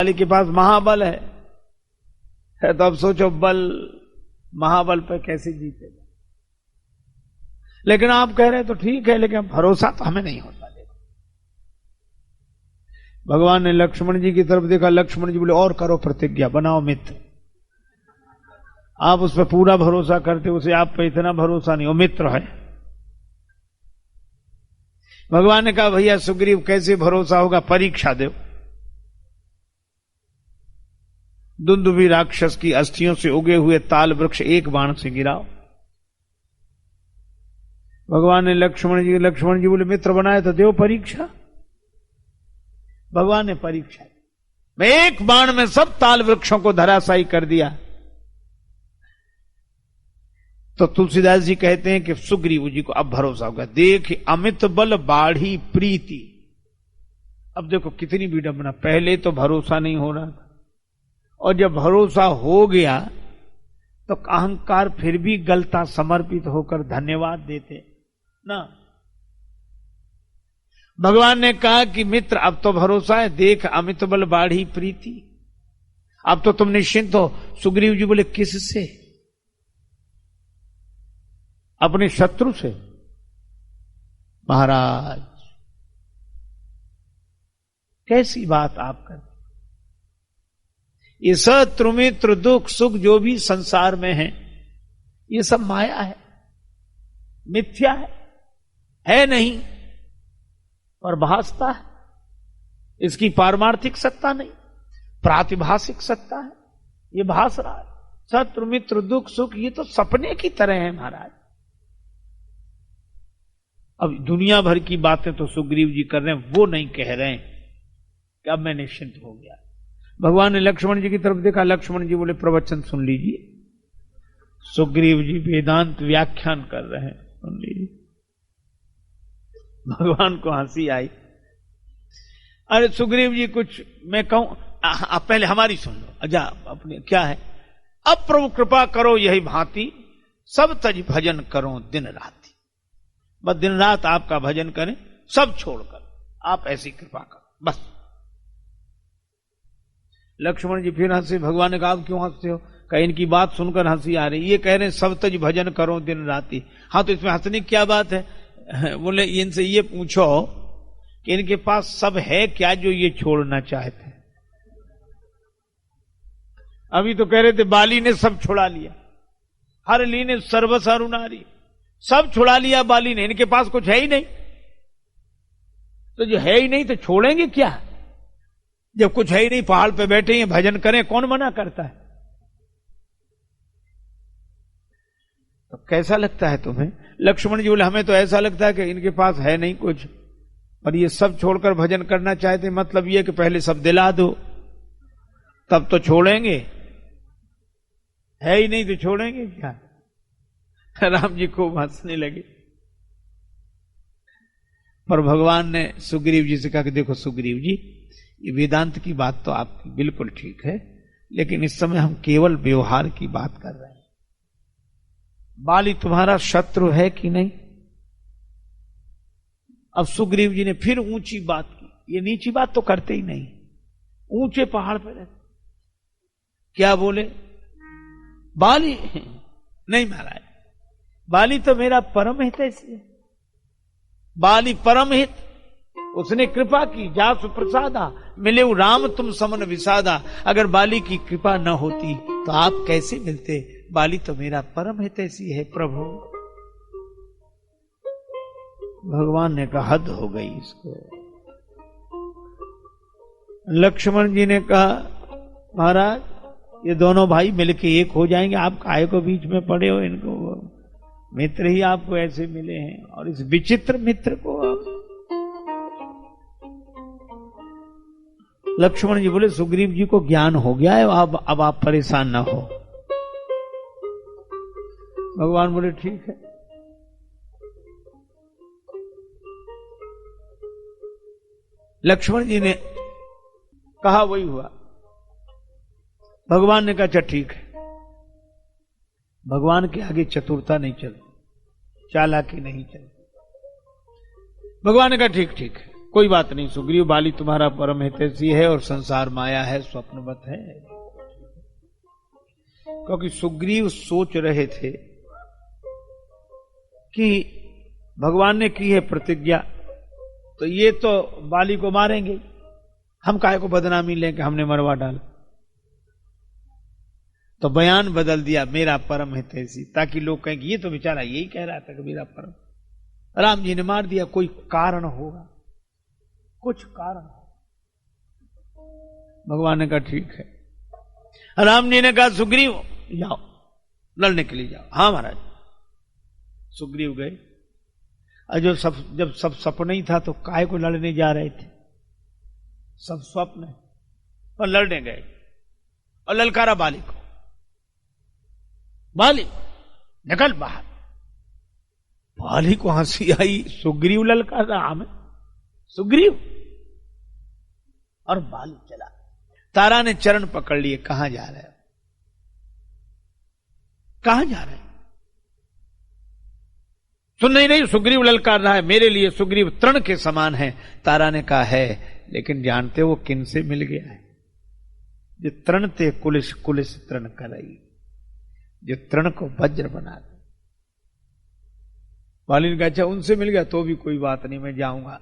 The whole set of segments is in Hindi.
वाले के पास महाबल है तो अब सोचो बल महाबल पर कैसे जीतेगा। लेकिन आप कह रहे हैं तो ठीक है, लेकिन भरोसा तो हमें नहीं होता। देखो भगवान ने लक्ष्मण जी की तरफ देखा, लक्ष्मण जी बोले और करो प्रतिज्ञा, बनाओ मित्र। आप उस पर पूरा भरोसा करते, उसे आप पे इतना भरोसा नहीं, वो मित्र है। भगवान ने कहा भैया सुग्रीव कैसे भरोसा होगा, परीक्षा दो। दुंदुभी राक्षस की अस्थियों से उगे हुए ताल वृक्ष एक बाण से गिराओ। भगवान ने लक्ष्मण जी बोले मित्र बनाए तो दो परीक्षा। भगवान ने परीक्षा दी, मैं एक बाण में सब ताल वृक्षों को धराशायी कर दिया। तो तुलसीदास जी कहते हैं कि सुग्रीव जी को अब भरोसा होगा। देख अमित बल बाढ़ी प्रीति। अब देखो कितनी विडंबना, पहले तो भरोसा नहीं हो रहा था और जब भरोसा हो गया तो अहंकार फिर भी गलता, समर्पित होकर धन्यवाद देते ना। भगवान ने कहा कि मित्र अब तो भरोसा है, देख अमित बल बाढ़ी प्रीति, अब तो तुम निश्चिंत हो। सुग्रीव जी बोले किससे? अपने शत्रु से। महाराज कैसी बात आप करते, ये शत्रु मित्र दुख सुख जो भी संसार में है ये सब माया है, मिथ्या है नहीं, और भासता है। इसकी पारमार्थिक सत्ता नहीं, प्रातिभाषिक सत्ता है, ये भास रहा है। शत्रु मित्र दुख सुख ये तो सपने की तरह है महाराज। अब दुनिया भर की बातें तो सुग्रीव जी कर रहे हैं, वो नहीं कह रहे हैं कि अब मैं निश्चिंत हो गया। भगवान ने लक्ष्मण जी की तरफ देखा, लक्ष्मण जी बोले प्रवचन सुन लीजिए। सुग्रीव जी वेदांत व्याख्यान कर रहे हैं, सुन लीजिए। भगवान को हंसी आई। अरे सुग्रीव जी कुछ मैं कहूं, आप पहले हमारी सुन लो। अच्छा अपने क्या है, अब प्रभु कृपा करो यही भांति, सब तज भजन करो दिन राति। बस दिन रात आपका भजन करें, सब छोड़कर आप ऐसी कृपा करो बस। लक्ष्मण जी फिर हंसे। भगवान ने कहा आप क्यों हंसते हो? कहीं इनकी बात सुनकर हंसी आ रही। ये कह रहे हैं सब तज भजन करो दिन राति। हाँ तो इसमें हंसने की क्या बात है? बोले इनसे ये पूछो कि इनके पास सब है क्या जो ये छोड़ना चाहते हैं? अभी तो कह रहे थे बाली ने सब छुड़ा लिया, हर ली ने सर्वस अरुणारी, सब छुड़ा लिया बाली ने, इनके पास कुछ है ही नहीं। तो जो है ही नहीं तो छोड़ेंगे क्या? जब कुछ है ही नहीं, पहाड़ पे बैठे हैं, भजन करें, कौन मना करता है? तो कैसा लगता है तुम्हें? लक्ष्मण जी बोले हमें तो ऐसा लगता है कि इनके पास है नहीं कुछ और ये सब छोड़कर भजन करना चाहते। मतलब ये कि पहले सब दिला दो तब तो छोड़ेंगे, है ही नहीं तो छोड़ेंगे क्या? राम जी खूब हंसने लगे। पर भगवान ने सुग्रीव जी से कहा कि देखो सुग्रीव जी, ये वेदांत की बात तो आपकी बिल्कुल ठीक है, लेकिन इस समय हम केवल व्यवहार की बात कर रहे हैं। बाली तुम्हारा शत्रु है कि नहीं? अब सुग्रीव जी ने फिर ऊंची बात की। ये नीची बात तो करते ही नहीं, ऊंचे पहाड़ पर रहते। क्या बोले? बाली नहीं महाराज, बाली तो मेरा परम हित है। बाली परम हित, उसने कृपा की, जासु प्रसादा मिले राम तुम समन विसादा। अगर बाली की कृपा न होती तो आप कैसे मिलते? बाली तो मेरा परम हितैषी है प्रभु। भगवान ने कहा हद हो गई इसको। लक्ष्मण जी ने कहा महाराज ये दोनों भाई मिलके एक हो जाएंगे, आप काहे को बीच में पड़े हो? इनको मित्र ही आपको ऐसे मिले हैं और इस विचित्र मित्र को आप। लक्ष्मण जी बोले सुग्रीव जी को ज्ञान हो गया है, अब आप परेशान ना हो। भगवान बोले ठीक है। लक्ष्मण जी ने कहा वही हुआ। भगवान ने कहा अच्छा ठीक है। भगवान के आगे चतुरता नहीं चलती, चालाकी नहीं चलती। भगवान ने कहा ठीक ठीक है, कोई बात नहीं सुग्रीव, बाली तुम्हारा परम हितैषी है और संसार माया है, स्वप्नवत है। क्योंकि सुग्रीव सोच रहे थे कि भगवान ने की है प्रतिज्ञा, तो ये तो बाली को मारेंगे, हम काहे को बदनामी लें कि हमने मरवा डाला। तो बयान बदल दिया, मेरा परम हितैषी, ताकि लोग कहें कि ये तो बेचारा यही कह रहा था कि मेरा परम। राम जी ने मार दिया, कोई कारण होगा, कुछ कारण। भगवान ने कहा ठीक है। राम जी ने कहा सुग्रीव जाओ, लड़ने के लिए जाओ। हाँ महाराज। सुग्रीव गए, और जब सब सपना ही था तो काहे को लड़ने जा रहे थे, सब स्वप्न है। और लड़ने गए और ललकारा बाली को, बाली निकल बाहर। बाली को हंसी आई, सुग्रीव ललकार रहा हमें, सुग्रीव। और बाली चला। तारा ने चरण पकड़ लिए, कहां जा रहे हो, कहां जा रहे हैं? सुन नहीं रही, सुग्रीव ललकार रहा है, मेरे लिए सुग्रीव तृण के समान है। तारा ने कहा है, लेकिन जानते हो किन से मिल गया है? जो तृण ते कुलिश, कुलिश तृण करई, जो तृण को वज्र बना दे। बाली ने कहा अच्छा उनसे मिल गया तो भी कोई बात नहीं, मैं जाऊंगा।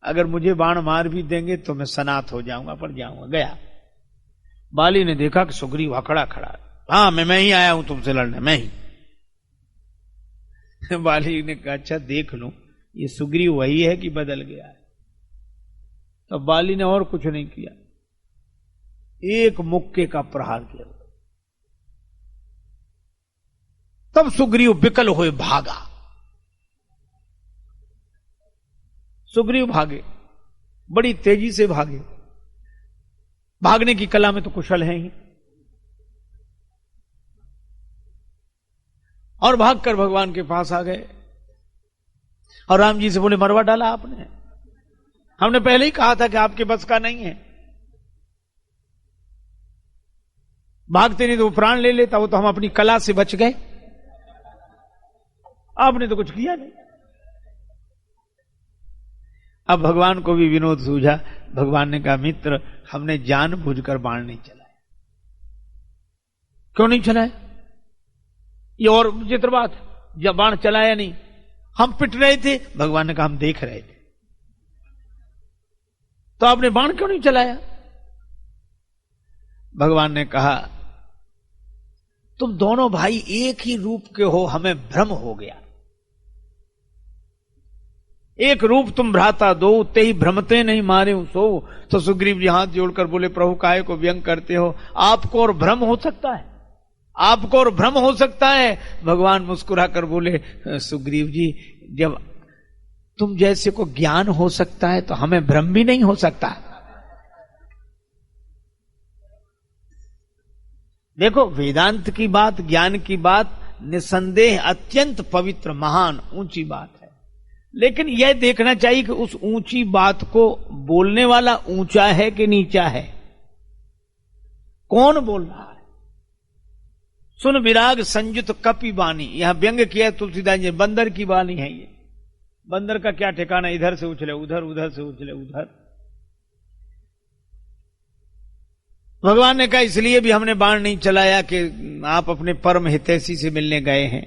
अगर मुझे बाण मार भी देंगे तो मैं सनाथ हो जाऊंगा, पर जाऊंगा। गया। बाली ने देखा कि सुग्रीव अकड़ा खड़ा। हाँ मैं ही आया हूं तुमसे लड़ने, मैं ही। बाली ने कहा अच्छा देख लूं ये सुग्रीव वही है कि बदल गया है। तो बाली ने और कुछ नहीं किया, एक मुक्के का प्रहार किया। तब सुग्रीव विकल हुए भागा। सुग्रीव भागे, बड़ी तेजी से भागे, भागने की कला में तो कुशल है ही। और भागकर भगवान के पास आ गए और राम जी से बोले मरवा डाला आपने, हमने पहले ही कहा था कि आपके बस का नहीं है। भागते नहीं तो वो प्राण ले लेता, वो तो हम अपनी कला से बच गए, आपने तो कुछ किया नहीं। अब भगवान को भी विनोद सूझा। भगवान ने कहा मित्र हमने जानबूझकर बाण नहीं चलाया। क्यों नहीं चलाया? ये और विचित्र बात, जब बाण चलाया नहीं, हम पिट रहे थे, भगवान ने कहा हम देख रहे थे, तो आपने बाण क्यों नहीं चलाया? भगवान ने कहा तुम दोनों भाई एक ही रूप के हो, हमें भ्रम हो गया। एक रूप तुम भ्राता दो, ते ही भ्रमते नहीं मारे सो। तो सुग्रीव जी हाथ जोड़कर बोले प्रभु काहे को व्यंग करते हो, आपको और भ्रम हो सकता है, आपको और भ्रम हो सकता है। भगवान मुस्कुरा कर बोले सुग्रीव जी जब तुम जैसे को ज्ञान हो सकता है तो हमें भ्रम भी नहीं हो सकता। देखो वेदांत की बात, ज्ञान की बात निसंदेह अत्यंत पवित्र, महान, ऊंची बात है। लेकिन यह देखना चाहिए कि उस ऊंची बात को बोलने वाला ऊंचा है कि नीचा है, कौन बोल रहा है। सुन विराग संयुत कपि बानी, यहां व्यंग किया तुलसीदास जी, बंदर की बानी है ये। बंदर का क्या ठिकाना, इधर से उछले उधर, उधर से उछले उधर। भगवान ने कहा इसलिए भी हमने बाण नहीं चलाया कि आप अपने परम हितैषी से मिलने गए हैं,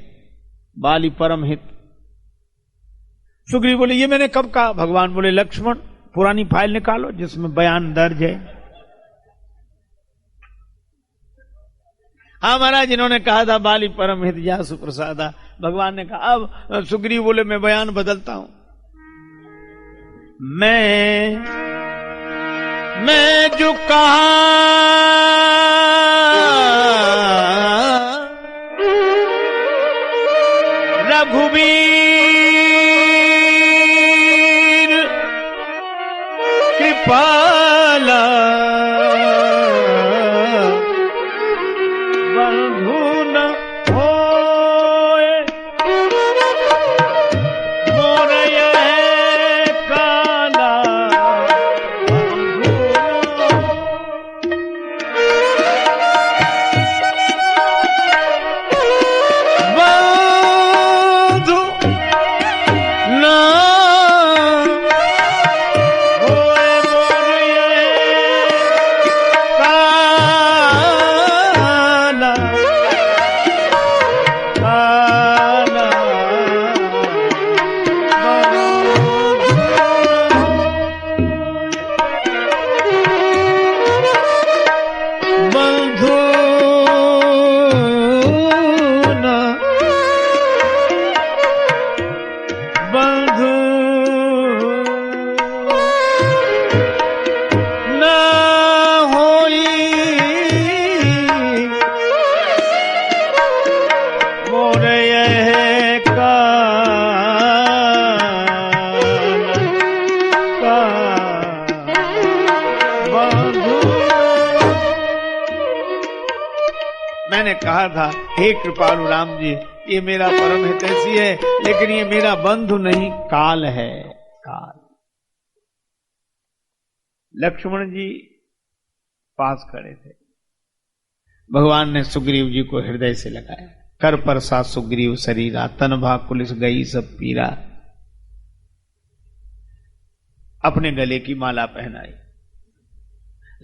बाली परम हित। सुग्रीव बोले ये मैंने कब कहा? भगवान बोले लक्ष्मण पुरानी फाइल निकालो जिसमें बयान दर्ज है। हाँ महाराज इन्होंने कहा था बाली परम हित जा सुप्रसादा। भगवान ने कहा अब सुग्रीव बोले मैं बयान बदलता हूं, मैं जो कहा रघुवीर कृपाला बंधु न होए मोर यह काला बंधु न मैंने कहा था हे कृपालु राम जी, ये मेरा परम हितैषी है, लेकिन ये मेरा बंधु नहीं, काल है, काल। लक्ष्मण जी पास खड़े थे। भगवान ने सुग्रीव जी को हृदय से लगाया। कर पर सा सुग्रीव शरीरा, तन भाग कुलिस गई सब पीरा। अपने गले की माला पहनाई।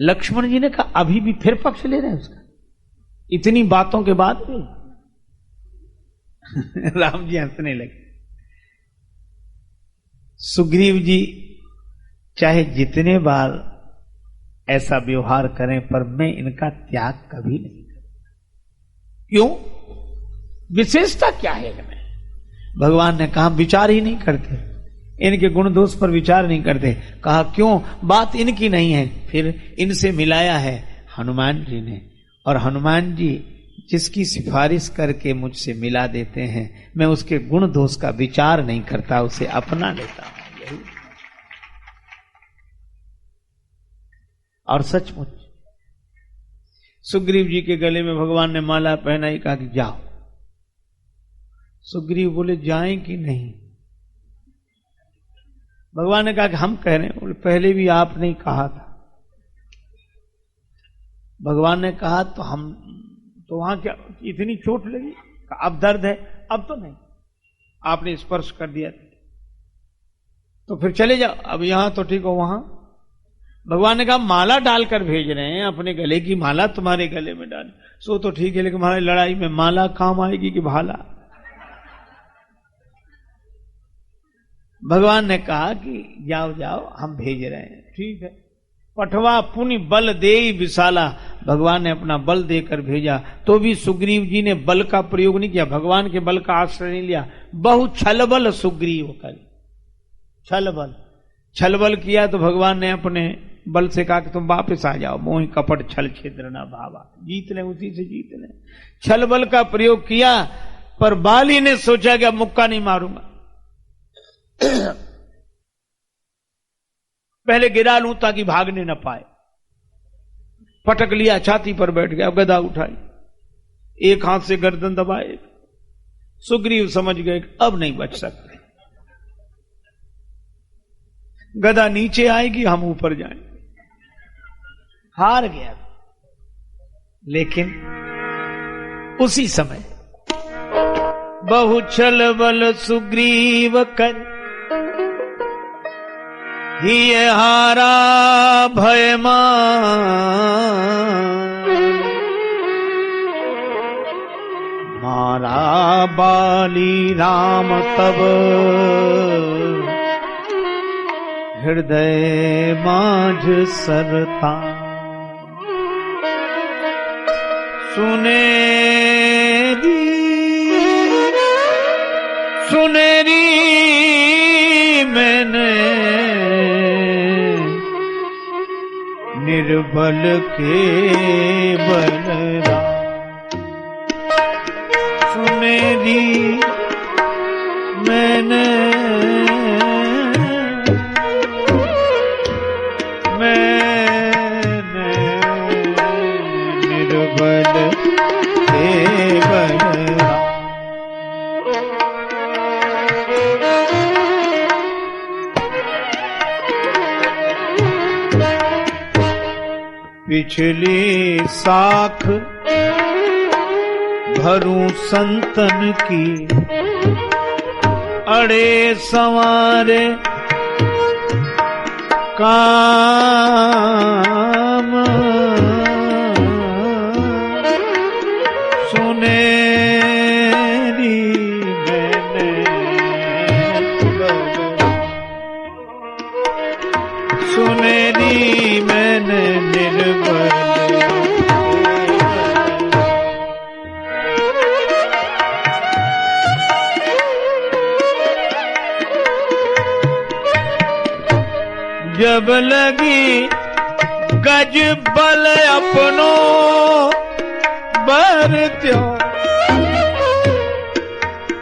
लक्ष्मण जी ने कहा अभी भी फिर पक्ष ले रहे हैं उसका, इतनी बातों के बाद भी। राम जी हंसने लगे। सुग्रीव जी चाहे जितने बार ऐसा व्यवहार करें, पर मैं इनका त्याग कभी नहीं करूंगा। क्यों? विशेषता क्या है इनमें? भगवान ने कहा विचार ही नहीं करते, इनके गुण दोष पर विचार नहीं करते। कहा क्यों? बात इनकी नहीं है। फिर इनसे मिलाया है हनुमान जी ने, और हनुमान जी जिसकी सिफारिश करके मुझसे मिला देते हैं, मैं उसके गुण दोष का विचार नहीं करता, उसे अपना लेता हूं। यही। और सचमुच सुग्रीव जी के गले में भगवान ने माला पहनाई, कहा कि जाओ। सुग्रीव बोले जाएं कि नहीं? भगवान ने कहा कि हम कह रहे हैं। बोले पहले भी आपने ही कहा था। भगवान ने कहा तो हम तो वहां क्या इतनी चोट लगी? अब दर्द है? अब तो नहीं, आपने स्पर्श कर दिया तो फिर चले जाओ। अब यहां तो ठीक हो, वहां। भगवान ने कहा माला डालकर भेज रहे हैं, अपने गले की माला तुम्हारे गले में डाल, सो तो ठीक है, लेकिन हमारी लड़ाई में माला काम आएगी कि भाला? भगवान ने कहा कि जाओ जाओ, हम भेज रहे हैं। ठीक है। पठवा पुनि बल दे विशाला, भगवान ने अपना बल देकर भेजा। तो भी सुग्रीव जी ने बल का प्रयोग नहीं किया, भगवान के बल का आश्रय नहीं लिया। बहु छलबल सुग्रीव कर, छलबल किया तो भगवान ने अपने बल से कहा कि तुम वापस आ जाओ। मोहि कपट छल छिद्र न भावा, जीत ले, उसी से जीत ले। छल बल का प्रयोग किया, पर बाली ने सोचा कि अब मुक्का नहीं मारूंगा, पहले गिरा लूं ताकि भागने न पाए। पटक लिया, छाती पर बैठ गया, गदा उठाई, एक हाथ से गर्दन दबाए। सुग्रीव समझ गए अब नहीं बच सकते, गदा नीचे आएगी, हम ऊपर जाएंगे। हार गया। लेकिन उसी समय बहु छल बल सुग्रीव कर, ही हारा भय मारा बाली राम तब, हृदय माझ सरता। सुनेरी मैंने निर्बल के बलरा, सुनेरी मैंने निर्बल के बलरा। पिछली साख भरूं संतन की, अड़े संवारे काम, सुनेरी मैंने सुनेरी मैंने निर्बल। जब लगी गज बल अपनो बरत्यो,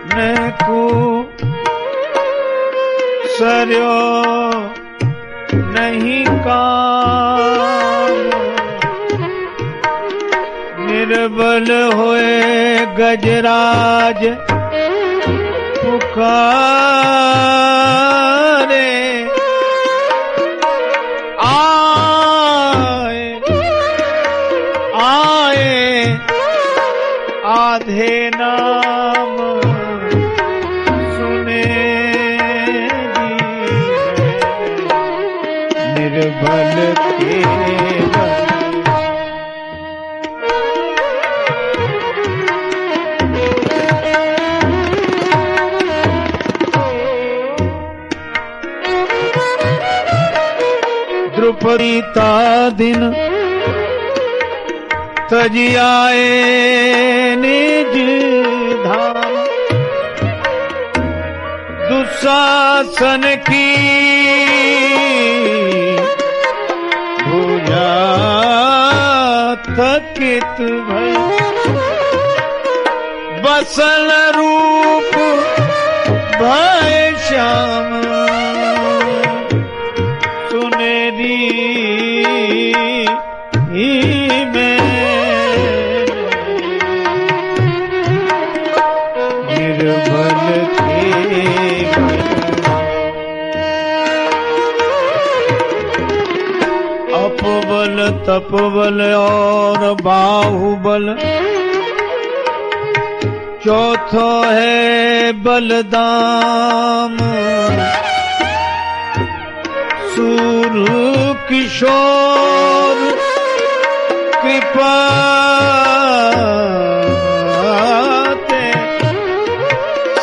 न को सरयो नहीं काम, निर्बल होए गजराज पुकारे, आए आए आधे नाम सुने निर्बल के द्रुपदी ता दिन तजी आए निज धाम, दुशासन की भुजा थकित भय, बसल रूप भय श्याम सुनेरी में निर्बल के अपबल तपबल और बाहुबल, चौथो है बलदाम, सूर किशोर कृपा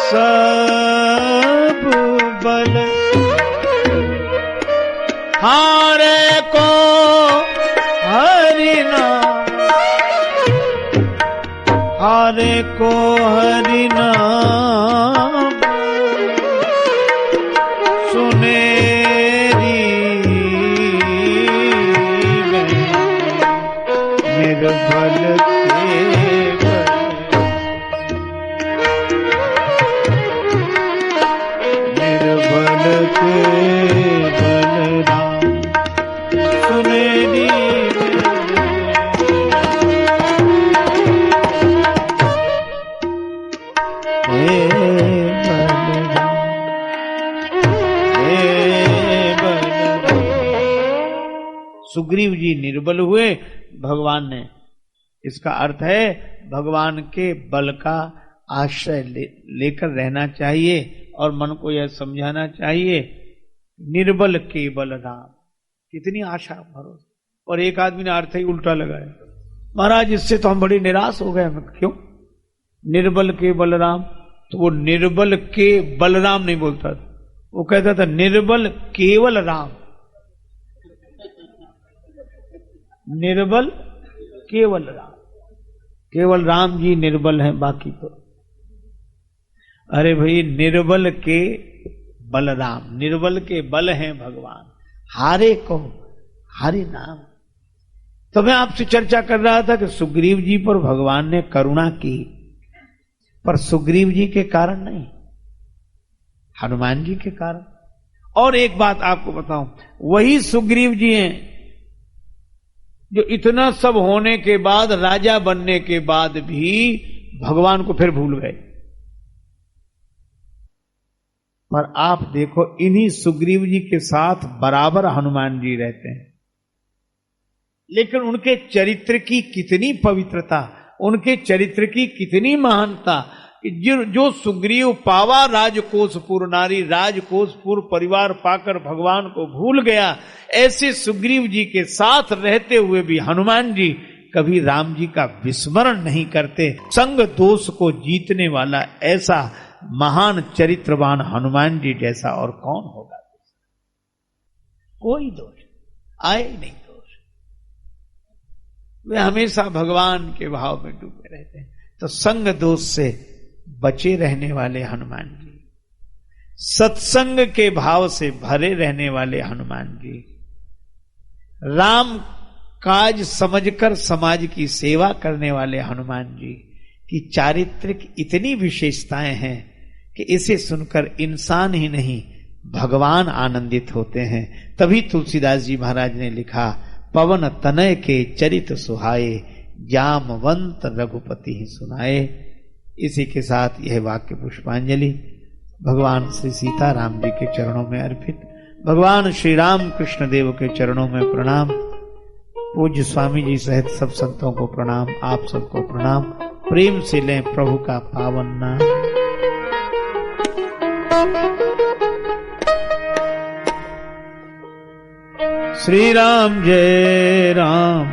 सब बल, हारे को हरि नाम, हारे को हरि नाम सुनेरी में निर्बल के निर्बल के बलराम सुनेरी सुग्रीव जी निर्बल हुए भगवान ने, इसका अर्थ है भगवान के बल का आश्रय लेकर रहना चाहिए और मन को यह समझाना चाहिए निर्बल केवल राम। कितनी आशा भरोसा। और एक आदमी ने अर्थ ही उल्टा लगाया, महाराज इससे तो हम बड़े निराश हो गए। क्यों? निर्बल के बलराम, तो वो निर्बल के बलराम नहीं बोलता था, वो कहता था निर्बल केवल राम, निर्बल केवल राम। केवल राम जी निर्बल हैं, बाकी तो अरे भाई निर्बल के बलराम, निर्बल के बल हैं भगवान, हारे को हरि नाम। तो मैं आपसे चर्चा कर रहा था कि सुग्रीव जी पर भगवान ने करुणा की, पर सुग्रीव जी के कारण नहीं, हनुमान जी के कारण। और एक बात आपको बताऊं, वही सुग्रीव जी हैं जो इतना सब होने के बाद, राजा बनने के बाद भी भगवान को फिर भूल गए। पर आप देखो इन्हीं सुग्रीव जी के साथ बराबर हनुमान जी रहते हैं, लेकिन उनके चरित्र की कितनी पवित्रता, उनके चरित्र की कितनी महानता। जो सुग्रीव पावा राजकोषपुर नारी, राजकोषपुर परिवार पाकर भगवान को भूल गया, ऐसे सुग्रीव जी के साथ रहते हुए भी हनुमान जी कभी राम जी का विस्मरण नहीं करते। संग दोष को जीतने वाला ऐसा महान चरित्रवान हनुमान जी जैसा और कौन होगा? कोई दोष आए नहीं, दोष। वे हमेशा भगवान के भाव में डूबे रहते हैं। तो संग दोष से बचे रहने वाले हनुमान जी, सत्संग के भाव से भरे रहने वाले हनुमान जी, राम काज समझकर समाज की सेवा करने वाले हनुमान जी की चारित्रिक इतनी विशेषताएं हैं कि इसे सुनकर इंसान ही नहीं भगवान आनंदित होते हैं। तभी तुलसीदास जी महाराज ने लिखा, पवन तनय के चरित सुहाए, जामवंत रघुपति ही सुनाए। इसी के साथ यह वाक्य पुष्पांजलि भगवान श्री सीताराम जी के चरणों में अर्पित, भगवान श्री राम कृष्ण देव के चरणों में प्रणाम, पूज्य स्वामी जी सहित सब संतों को प्रणाम, आप सबको प्रणाम। प्रेम से लें प्रभु का पावन नाम। श्री राम जय राम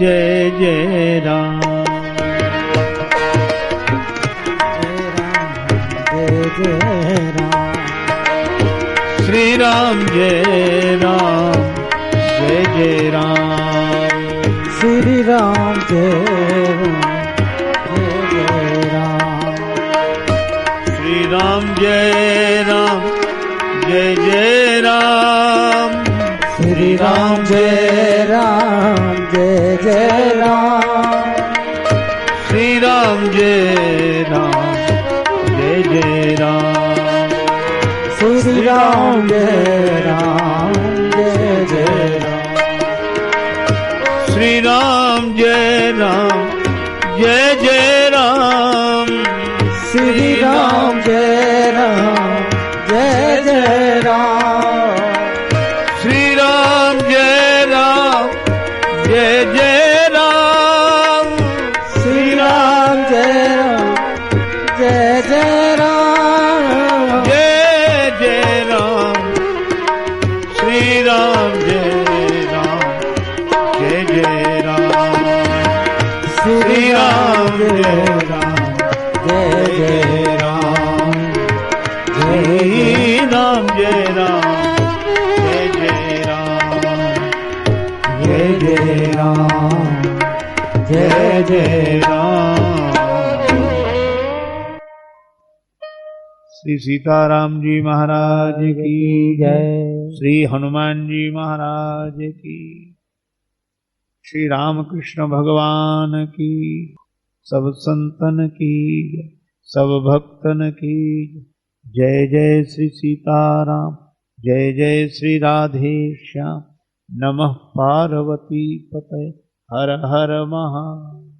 जय जय राम, जय जय राम, श्री राम जय राम जय जय राम, श्री राम जय राम, श्री राम जय राम जय जय राम, श्री राम जय राम जय जय राम, श्री राम जय राम जय जय राम, श्री राम जय राम जय जय राम, श्री राम जय राम जय जय राम, श्री राम जय राम जय जय राम, श्री राम जय राम जय जय राम, श्री राम जय राम जय जय राम, जय जय राम, श्री राम जय राम जय जय राम, श्री राम जय राम जय जय राम, श्री राम जय राम जय जय राम, जय जय राम जय जय राम। श्री सीताराम जी महाराज की जय, श्री हनुमान जी महाराज की, श्री रामकृष्ण भगवान की, सब संतन की, सब भक्तन की जय। जय श्री सीताराम, जय जय श्री राधे श्याम, नमः पार्वती पते, हर हर महादेव।